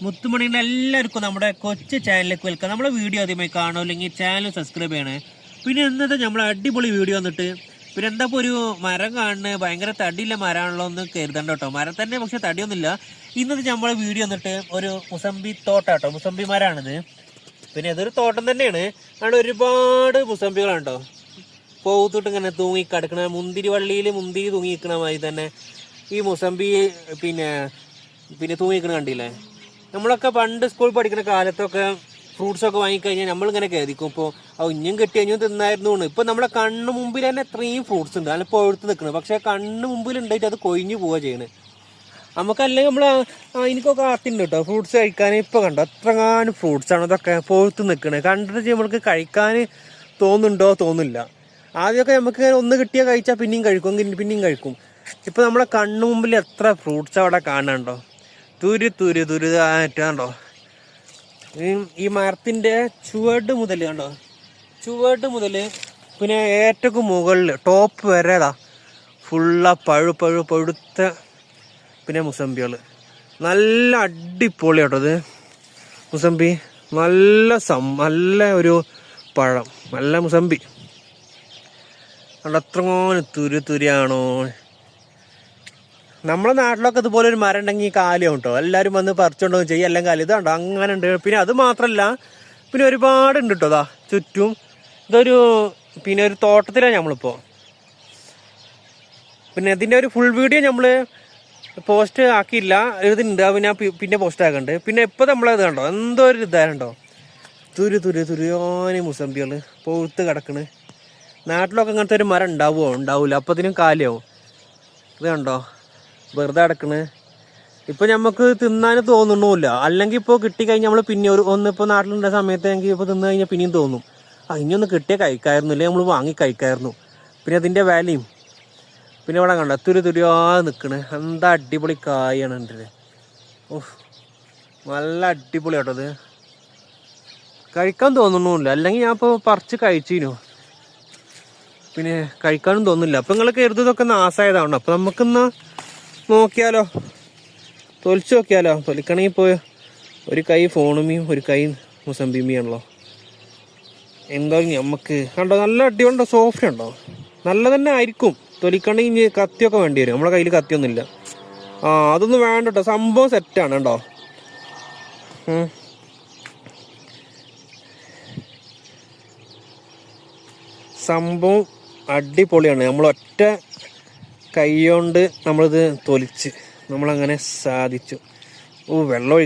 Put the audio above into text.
മുത്തുമണിയുടെ എല്ലാവർക്കും നമ്മുടെ കൊച്ചു ചാനലിലേക്ക് വെൽക്കം. നമ്മുടെ വീഡിയോ ആദ്യമായി കാണുമോ അല്ലെങ്കിൽ ചാനൽ സബ്സ്ക്രൈബ് ചെയ്യണേ. പിന്നെ ഇന്നത്തെ നമ്മൾ അടിപൊളി വീഡിയോ വന്നിട്ട് പിന്നെ എന്താ ഇപ്പോൾ ഒരു മരം കാണുന്നത് ഭയങ്കര തടിയില്ല മരമാണല്ലോ എന്ന് കരുതണ്ട കേട്ടോ. മരം തന്നെ പക്ഷെ തടിയൊന്നുമില്ല. ഇന്നത്തെ നമ്മളെ വീഡിയോ വന്നിട്ട് ഒരു മുസമ്പി തോട്ടം കേട്ടോ. മുസമ്പി മരമാണിത്. പിന്നെ ഇതൊരു തോട്ടം തന്നെയാണ്. അവിടെ ഒരുപാട് മുസമ്പികളാണ് കേട്ടോ. പോത്തിട്ട് ഇങ്ങനെ തൂങ്ങി കിടക്കണ മുന്തിരി വള്ളിയിൽ മുന്തിരി തൂങ്ങി നിൽക്കണ മാതിരി തന്നെ ഈ മുസമ്പി പിന്നെ തൂങ്ങിക്കണ കണ്ടില്ലേ. നമ്മളൊക്കെ പണ്ട് സ്കൂൾ പഠിക്കുന്ന കാലത്തൊക്കെ ഫ്രൂട്ട്സൊക്കെ വാങ്ങിക്കഴിഞ്ഞാൽ നമ്മളിങ്ങനെ കരുതിക്കും ഇപ്പോൾ ഇഞ്ഞും കിട്ടി കഴിഞ്ഞും തിന്നായിരുന്നു. ഇപ്പം നമ്മളെ കണ്ണ് മുമ്പിൽ തന്നെ ഇത്രയും ഫ്രൂട്ട്സ് ഉണ്ട്. അതിൽ പൊഴുത്ത് നിൽക്കുന്നത്. പക്ഷേ കണ്ണ് മുമ്പിൽ ഉണ്ടായിട്ട് അത് കൊഴിഞ്ഞു പോവുക ചെയ്യണത്. നമുക്കല്ലെങ്കിൽ നമ്മൾ എനിക്കൊക്കെ ആർത്തിണ്ട് കേട്ടോ ഫ്രൂട്ട്സ് കഴിക്കാൻ. ഇപ്പോൾ കണ്ടോ അത്രങ്ങാനും ഫ്രൂട്ട്സാണ് അതൊക്കെ പൊഴുത്ത് നിൽക്കണത്. കണ്ടിട്ട് നമ്മൾക്ക് കഴിക്കാൻ തോന്നുന്നുണ്ടോ തോന്നില്ല. ആദ്യമൊക്കെ നമുക്ക് ഒന്ന് കിട്ടിയാൽ കഴിച്ചാൽ പിന്നെയും കഴിക്കും. ഇപ്പം നമ്മളെ കണ്ണു മുമ്പിൽ എത്ര ഫ്രൂട്ട്സ് അവിടെ കാണാനുണ്ടോ. തുരുതായിട്ടുണ്ടോ. ഈ മരത്തിൻ്റെ ചുവട് മുതൽ പിന്നെ ഏറ്റവും മുകളിൽ ടോപ്പ് വരെതാ ഫുള്ള പഴുത്ത പിന്നെ മുസമ്പികൾ. നല്ല അടിപൊളി കേട്ടോ ഇത് മുസമ്പി. നല്ല ഒരു പഴം, നല്ല മുസമ്പി. അത്രങ്ങോന് തുരിയാണോ. നമ്മളെ നാട്ടിലൊക്കെ ഇതുപോലെ ഒരു മരം ഉണ്ടെങ്കിൽ കാലിയാവും കേട്ടോ. എല്ലാവരും വന്ന് പറിച്ചുകൊണ്ടോ ചെയ്യും. എല്ലാം കാലി ഇതുണ്ടോ അങ്ങനെ ഉണ്ട്. പിന്നെ അത് മാത്രമല്ല പിന്നെ ഒരുപാടുണ്ട് കേട്ടോ. അതാ ചുറ്റും ഇതൊരു പിന്നെ ഒരു തോട്ടത്തിലാണ് നമ്മളിപ്പോൾ. പിന്നെ ഇതിൻ്റെ ഒരു ഫുൾ വീഡിയോ നമ്മൾ പോസ്റ്റ് ആക്കിയില്ല. ഇതുണ്ട് പിന്നെ പോസ്റ്റ് ആക്കുന്നുണ്ട്. പിന്നെ ഇപ്പോൾ നമ്മളത് കണ്ടോ എന്തോ ഒരു ഇതാണ്ടോ തുരിയോന് മുസമ്പികൾ പൊഴുത്ത് കിടക്കണ്. നാട്ടിലൊക്കെ അങ്ങനത്തെ ഒരു മരം ഉണ്ടാവില്ല. അപ്പത്തിനും കാലിയാവും. ഇത് കണ്ടോ വെറുതെ കിടക്കണ്. ഇപ്പം നമുക്ക് തിന്നാൻ തോന്നണില്ല. അല്ലെങ്കിൽ ഇപ്പോൾ കിട്ടിക്കഴിഞ്ഞാൽ നമ്മൾ പിന്നെ ഒന്നിപ്പോൾ നാട്ടിലുണ്ട സമയത്ത് എനിക്ക് ഇപ്പോൾ തിന്നു കഴിഞ്ഞാൽ പിന്നെയും തോന്നും ഇനിയൊന്ന് കിട്ടിയാൽ കഴിക്കാമായിരുന്നു, ഇല്ലെങ്കിൽ നമ്മൾ വാങ്ങി കഴിക്കാമായിരുന്നു. പിന്നെ അതിൻ്റെ വിലയും പിന്നെ ഇവിടെ കണ്ട തുരിയാ നിൽക്കണ്. എന്താ അടിപൊളി കായാണ് എൻ്റെ. ഓഹ് നല്ല അടിപൊളി കേട്ടോ. ഇത് കഴിക്കാൻ തോന്നണില്ല. അല്ലെങ്കിൽ ഞാൻ ഇപ്പോൾ പറിച്ച് കഴിച്ചിനു. പിന്നെ കഴിക്കാനും തോന്നില്ല. അപ്പം നിങ്ങൾ കരുതൊക്കെ നാശമായതാണ്. അപ്പം നമുക്കിന്ന് നോക്കിയാലോ, തൊലിച്ച് നോക്കിയാലോ. തൊലിക്കണമെങ്കിൽ ഇപ്പോൾ ഒരു കൈ ഫോണുമീയും ഒരു കൈ മുസമ്പിമിയാണല്ലോ. എന്തായാലും നമുക്ക് കണ്ടോ നല്ല അടിയുണ്ടോ, സോഫ്റ്റ് ഉണ്ടോ, നല്ല തന്നെ ആയിരിക്കും. തൊലിക്കണമെങ്കിൽ കത്തിയൊക്കെ വേണ്ടി വരും. നമ്മളെ കയ്യിൽ കത്തിയൊന്നുമില്ല. അതൊന്നും വേണ്ട കേട്ടോ. സംഭവം സെറ്റാണ് കേട്ടോ. സംഭവം അടിപൊളിയാണ്. നമ്മൾ ഒറ്റ കൈ കൊണ്ട് നമ്മളിത് തൊലിച്ച് നമ്മളങ്ങനെ സാധിച്ചു. വെള്ളം